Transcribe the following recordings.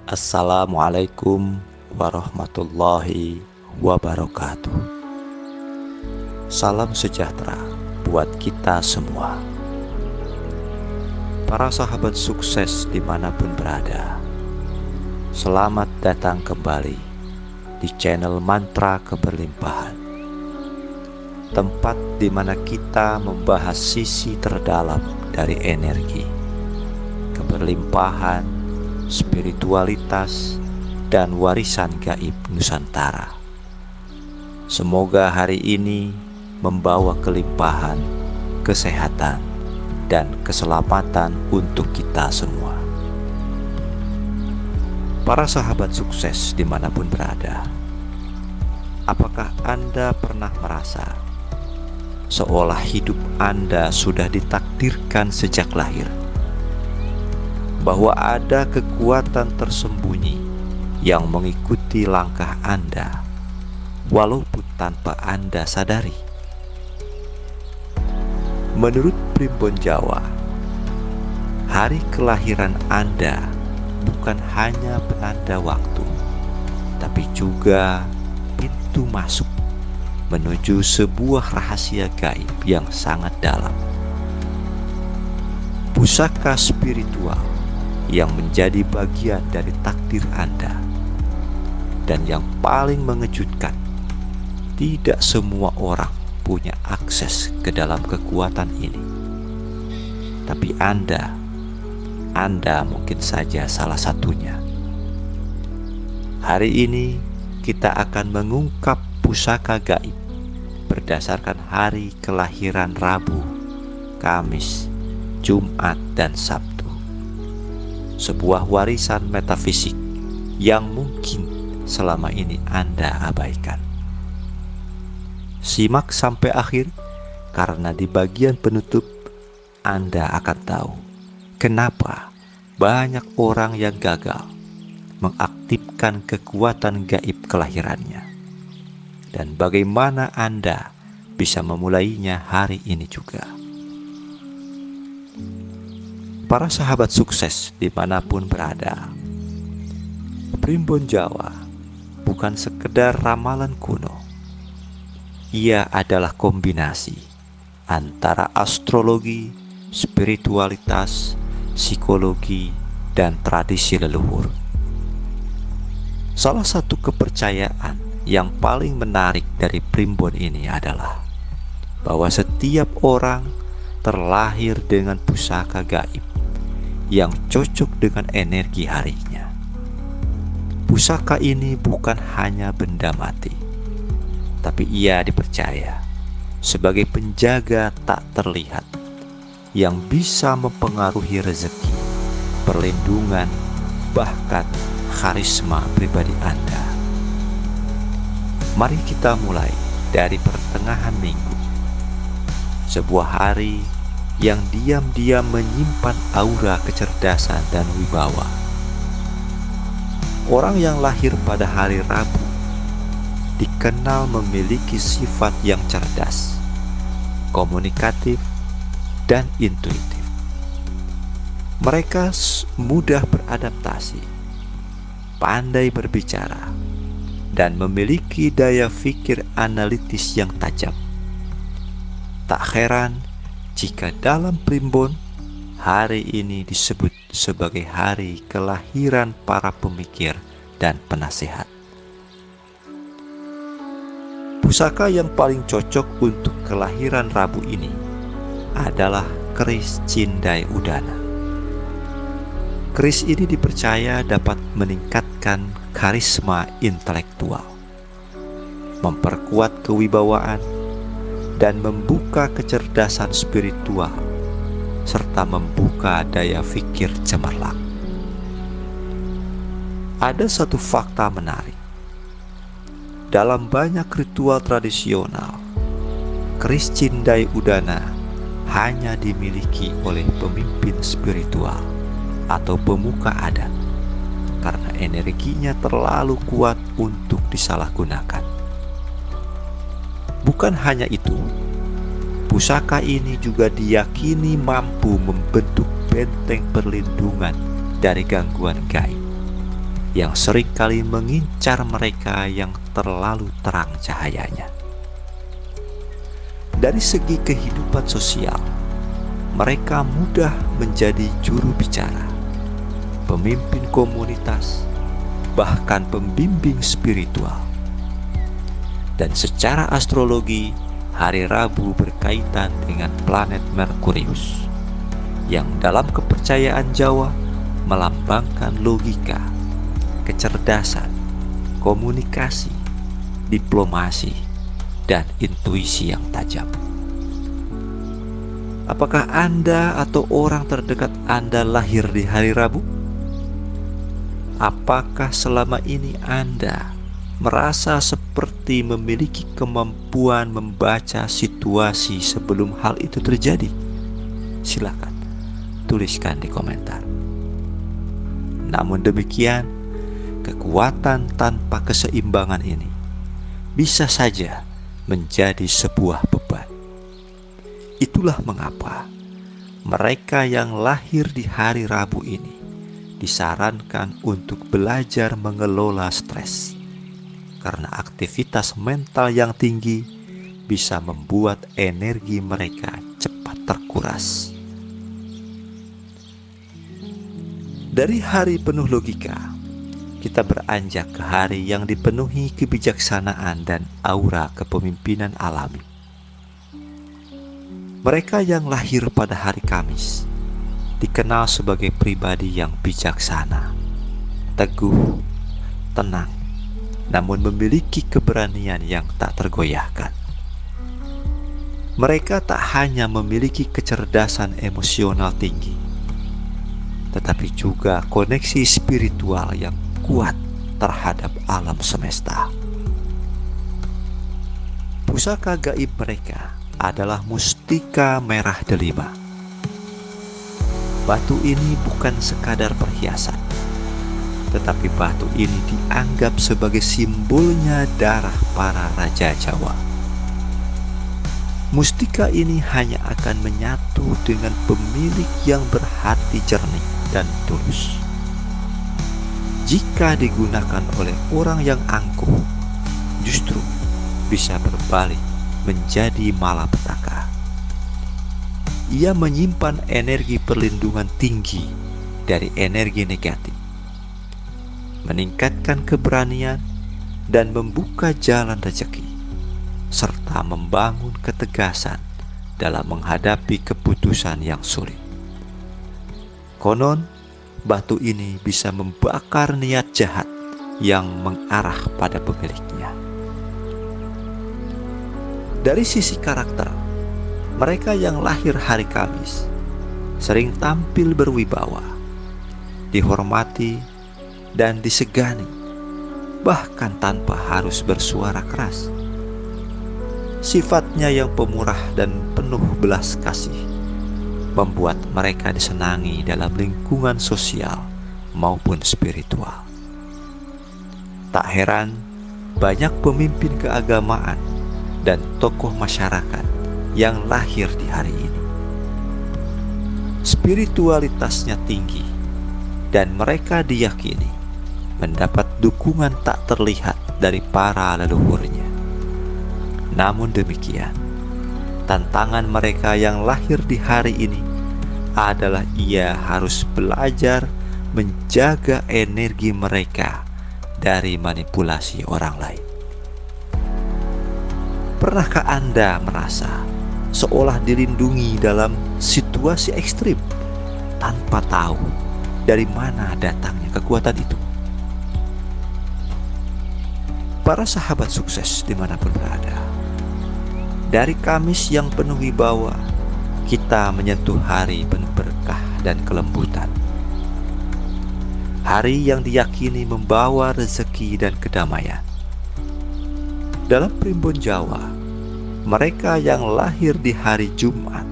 Assalamualaikum warahmatullahi wabarakatuh. Salam sejahtera buat kita semua. Para sahabat sukses dimanapun berada, selamat datang kembali di channel Mantra Keberlimpahan, tempat di mana kita membahas sisi terdalam dari energi, keberlimpahan, spiritualitas, dan warisan gaib Nusantara. Semoga hari ini membawa kelimpahan, kesehatan, dan keselamatan untuk kita semua. Para sahabat sukses dimanapun berada, apakah Anda pernah merasa seolah hidup Anda sudah ditakdirkan sejak lahir, bahwa ada kekuatan tersembunyi yang mengikuti langkah Anda walaupun tanpa Anda sadari? Menurut Primbon Jawa, hari kelahiran Anda bukan hanya penanda waktu, tapi juga pintu masuk menuju sebuah rahasia gaib yang sangat dalam. Pusaka spiritual yang menjadi bagian dari takdir Anda. Dan yang paling mengejutkan, tidak semua orang punya akses ke dalam kekuatan ini. Tapi Anda mungkin saja salah satunya. Hari ini kita akan mengungkap pusaka gaib berdasarkan hari kelahiran Rabu, Kamis, Jumat, dan Sabtu. Sebuah warisan metafisik yang mungkin selama ini Anda abaikan. Simak sampai akhir, karena di bagian penutup Anda akan tahu kenapa banyak orang yang gagal mengaktifkan kekuatan gaib kelahirannya, dan bagaimana Anda bisa memulainya hari ini juga. Para sahabat sukses dimanapun berada, Primbon Jawa bukan sekedar ramalan kuno. Ia adalah kombinasi antara astrologi, spiritualitas, psikologi, dan tradisi leluhur. Salah satu kepercayaan yang paling menarik dari Primbon ini adalah bahwa setiap orang terlahir dengan pusaka gaib yang cocok dengan energi harinya. Pusaka ini bukan hanya benda mati, tapi ia dipercaya sebagai penjaga tak terlihat yang bisa mempengaruhi rezeki, perlindungan, bahkan karisma pribadi Anda. Mari kita mulai dari pertengahan minggu, sebuah hari yang diam-diam menyimpan aura kecerdasan dan wibawa. Orang yang lahir pada hari Rabu dikenal memiliki sifat yang cerdas, komunikatif, dan intuitif. Mereka mudah beradaptasi, pandai berbicara, dan memiliki daya pikir analitis yang tajam. Tak heran jika dalam Primbon, hari ini disebut sebagai hari kelahiran para pemikir dan penasehat. Pusaka yang paling cocok untuk kelahiran Rabu ini adalah keris Cindai Udana. Keris ini dipercaya dapat meningkatkan karisma intelektual, memperkuat kewibawaan, dan membuka kecerdasan spiritual, serta membuka daya pikir cemerlang. Ada satu fakta menarik. Dalam banyak ritual tradisional, keris Cindai Udana hanya dimiliki oleh pemimpin spiritual atau pemuka adat karena energinya terlalu kuat untuk disalahgunakan. Bukan hanya itu, pusaka ini juga diyakini mampu membentuk benteng perlindungan dari gangguan gaib. yang seringkali mengincar mereka yang terlalu terang cahayanya. Dari segi kehidupan sosial, mereka mudah menjadi juru bicara, pemimpin komunitas, bahkan pembimbing spiritual. Dan secara astrologi, hari Rabu berkaitan dengan planet Merkurius, yang dalam kepercayaan Jawa melambangkan logika, kecerdasan, komunikasi, diplomasi, dan intuisi yang tajam. Apakah Anda atau orang terdekat Anda lahir di hari Rabu? Apakah selama ini Anda merasa seperti memiliki kemampuan membaca situasi sebelum hal itu terjadi? Silakan tuliskan di komentar. Namun demikian, kekuatan tanpa keseimbangan ini bisa saja menjadi sebuah beban. Itulah mengapa mereka yang lahir di hari Rabu ini disarankan untuk belajar mengelola stres, karena aktivitas mental yang tinggi bisa membuat energi mereka cepat terkuras. Dari hari penuh logika, kita beranjak ke hari yang dipenuhi kebijaksanaan dan aura kepemimpinan alami. Mereka yang lahir pada hari Kamis dikenal sebagai pribadi yang bijaksana, teguh, tenang, namun memiliki keberanian yang tak tergoyahkan. Mereka tak hanya memiliki kecerdasan emosional tinggi, tetapi juga koneksi spiritual yang kuat terhadap alam semesta. Pusaka gaib mereka adalah mustika merah delima. Batu ini bukan sekadar perhiasan, tetapi batu ini dianggap sebagai simbolnya darah para raja Jawa. Mustika ini hanya akan menyatu dengan pemilik yang berhati jernih dan tulus. Jika digunakan oleh orang yang angkuh, justru bisa berbalik menjadi malapetaka. Ia menyimpan energi perlindungan tinggi dari energi negatif, meningkatkan keberanian dan membuka jalan rezeki, serta membangun ketegasan dalam menghadapi keputusan yang sulit. Konon, batu ini bisa membakar niat jahat yang mengarah pada pemiliknya. Dari sisi karakter, mereka yang lahir hari Kamis sering tampil berwibawa, dihormati dan disegani, bahkan tanpa harus bersuara keras. Sifatnya yang pemurah dan penuh belas kasih membuat mereka disenangi dalam lingkungan sosial maupun spiritual. Tak heran, banyak pemimpin keagamaan dan tokoh masyarakat yang lahir di hari ini. Spiritualitasnya tinggi dan mereka diyakini mendapat dukungan tak terlihat dari para leluhurnya. Namun demikian, tantangan mereka yang lahir di hari ini adalah ia harus belajar menjaga energi mereka dari manipulasi orang lain. Pernahkah Anda merasa seolah dilindungi dalam situasi ekstrim tanpa tahu dari mana datangnya kekuatan itu? Para sahabat sukses dimanapun berada, dari Kamis yang penuh wibawa, kita menyentuh hari penuh berkah dan kelembutan. Hari yang diyakini membawa rezeki dan kedamaian. Dalam primbon Jawa, mereka yang lahir di hari Jumat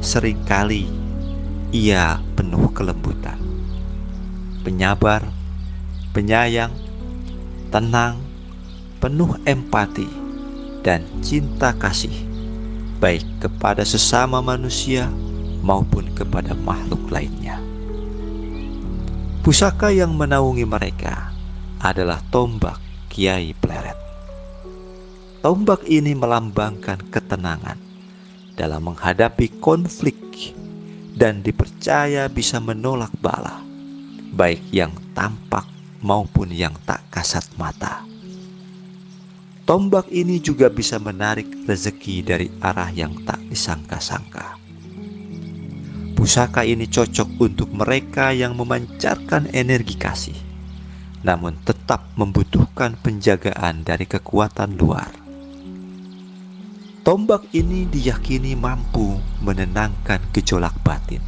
seringkali ia penuh kelembutan, penyabar, penyayang, tenang, penuh empati dan cinta kasih, baik kepada sesama manusia maupun kepada makhluk lainnya. Pusaka yang menaungi mereka adalah tombak Kiai Pleret. Tombak ini melambangkan ketenangan dalam menghadapi konflik dan dipercaya bisa menolak bala, baik yang tampak maupun yang tak kasat mata. Tombak ini juga bisa menarik rezeki dari arah yang tak disangka-sangka. Pusaka ini cocok untuk mereka yang memancarkan energi kasih, namun tetap membutuhkan penjagaan dari kekuatan luar. Tombak ini diyakini mampu menenangkan gejolak batin,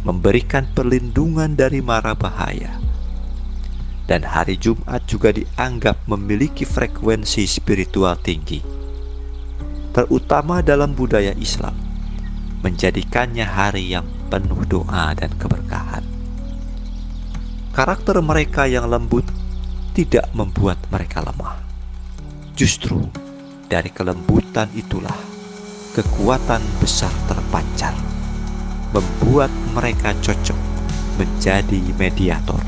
memberikan perlindungan dari mara bahaya, dan hari Jumat juga dianggap memiliki frekuensi spiritual tinggi, terutama dalam budaya Islam, menjadikannya hari yang penuh doa dan keberkahan. Karakter mereka yang lembut tidak membuat mereka lemah. Justru dari kelembutan itulah kekuatan besar terpancar, membuat mereka cocok menjadi mediator,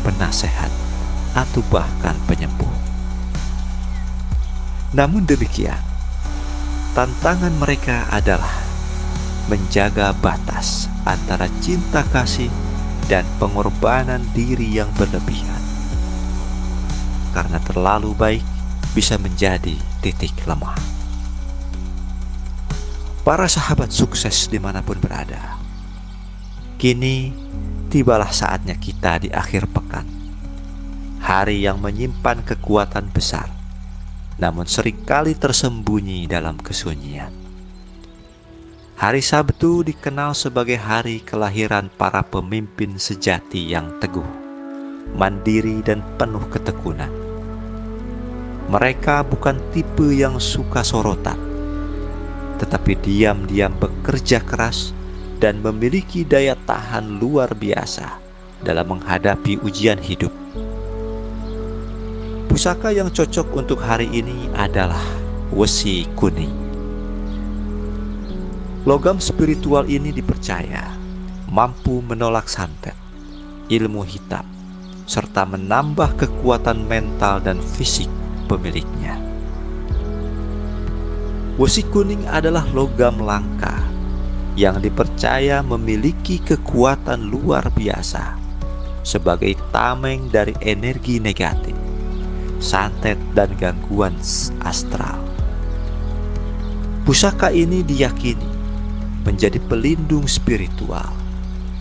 penasehat, atau bahkan penyembuh. Namun demikian, tantangan mereka adalah menjaga batas antara cinta kasih dan pengorbanan diri yang berlebihan. Karena terlalu baik bisa menjadi titik lemah. Para sahabat sukses dimanapun berada, kini tibalah saatnya kita di akhir pekan, hari yang menyimpan kekuatan besar, namun seringkali tersembunyi dalam kesunyian. Hari Sabtu dikenal sebagai hari kelahiran para pemimpin sejati yang teguh, mandiri, dan penuh ketekunan. Mereka bukan tipe yang suka sorotan, tetapi diam-diam bekerja keras dan memiliki daya tahan luar biasa dalam menghadapi ujian hidup. Pusaka yang cocok untuk hari ini adalah wesi kuning. Logam spiritual ini dipercaya mampu menolak santet, ilmu hitam, serta menambah kekuatan mental dan fisik pemiliknya. Wesi kuning adalah logam langka yang dipercaya memiliki kekuatan luar biasa sebagai tameng dari energi negatif, santet, dan gangguan astral. Pusaka ini diyakini menjadi pelindung spiritual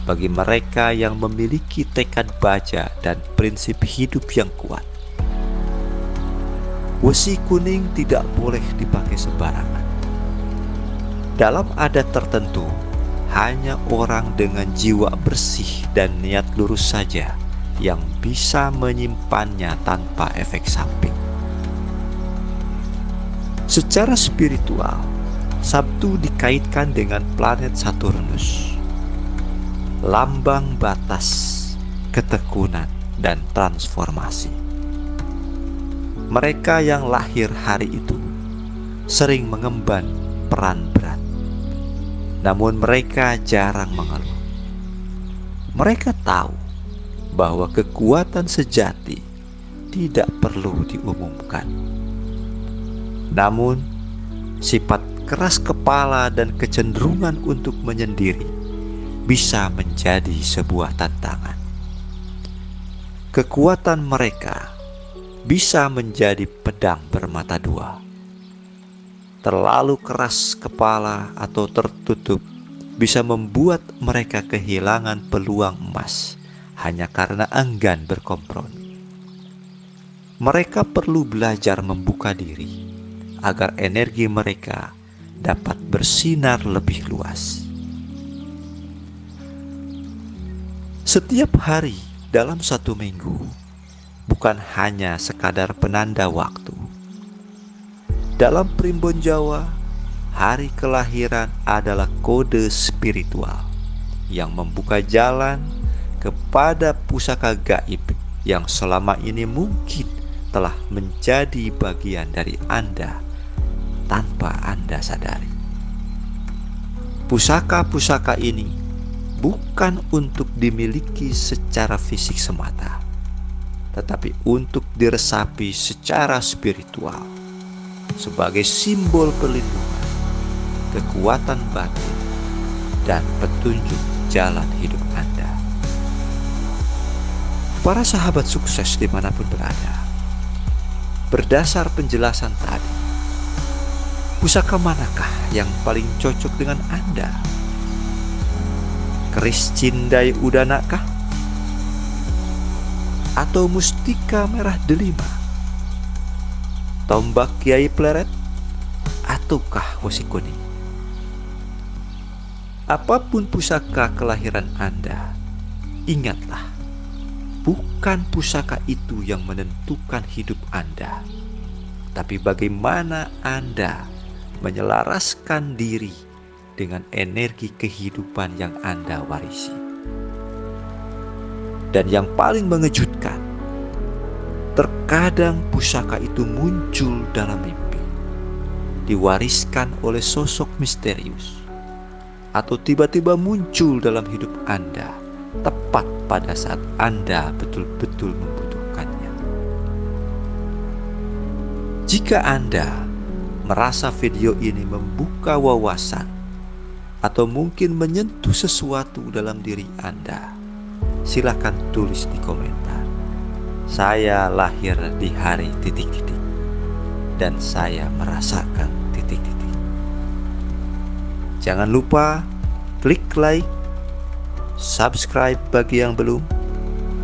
bagi mereka yang memiliki tekad baja dan prinsip hidup yang kuat. Wesi kuning tidak boleh dipakai sembarangan. Dalam adat tertentu, hanya orang dengan jiwa bersih dan niat lurus saja yang bisa menyimpannya tanpa efek samping. Secara spiritual, Sabtu dikaitkan dengan planet Saturnus, lambang batas, ketekunan, dan transformasi. Mereka yang lahir hari itu sering mengemban peran berat, namun mereka jarang mengeluh. Mereka tahu bahwa kekuatan sejati tidak perlu diumumkan. Namun, sifat keras kepala dan kecenderungan untuk menyendiri bisa menjadi sebuah tantangan. Kekuatan mereka bisa menjadi pedang bermata dua. Terlalu keras kepala atau tertutup bisa membuat mereka kehilangan peluang emas hanya karena enggan berkompromi. Mereka perlu belajar membuka diri agar energi mereka dapat bersinar lebih luas. Setiap hari dalam satu minggu bukan hanya sekadar penanda waktu. Dalam primbon Jawa, hari kelahiran adalah kode spiritual yang membuka jalan kepada pusaka gaib yang selama ini mungkin telah menjadi bagian dari Anda tanpa Anda sadari. Pusaka-pusaka ini bukan untuk dimiliki secara fisik semata, tetapi untuk diresapi secara spiritual sebagai simbol perlindungan, kekuatan batin, dan petunjuk jalan hidup Anda. Para sahabat sukses dimanapun berada, berdasar penjelasan tadi, pusaka manakah yang paling cocok dengan Anda? Keris Cindai Udana kah? Atau mustika merah delima? Tombak Kiai Pleret? Ataukah wesi kuning? Apapun pusaka kelahiran Anda, ingatlah, bukan pusaka itu yang menentukan hidup Anda, tapi bagaimana Anda menyelaraskan diri dengan energi kehidupan yang Anda warisi. Dan yang paling mengejutkan, terkadang pusaka itu muncul dalam mimpi, diwariskan oleh sosok misterius, atau tiba-tiba muncul dalam hidup Anda tepat pada saat Anda betul-betul membutuhkannya. Jika Anda merasa video ini membuka wawasan atau mungkin menyentuh sesuatu dalam diri Anda, silakan tulis di komentar. Saya lahir di hari titik-titik dan saya merasakan titik-titik. Jangan lupa klik like, subscribe bagi yang belum,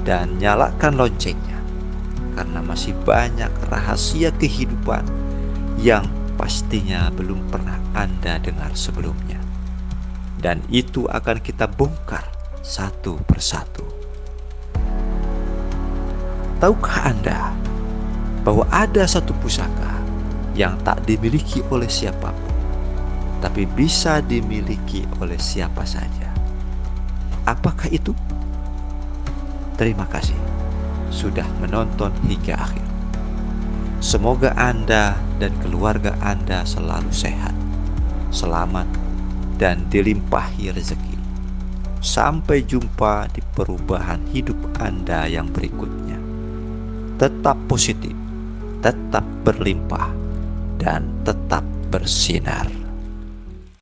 dan nyalakan loncengnya, karena masih banyak rahasia kehidupan yang pastinya belum pernah Anda dengar sebelumnya. Dan itu akan kita bongkar satu persatu. Tahukah Anda bahwa ada satu pusaka yang tak dimiliki oleh siapapun, tapi bisa dimiliki oleh siapa saja? Apakah itu? Terima kasih sudah menonton hingga akhir. Semoga Anda dan keluarga Anda selalu sehat, selamat, dan dilimpahi rezeki. Sampai jumpa di perubahan hidup Anda yang berikutnya. Tetap positif, tetap berlimpah, dan tetap bersinar.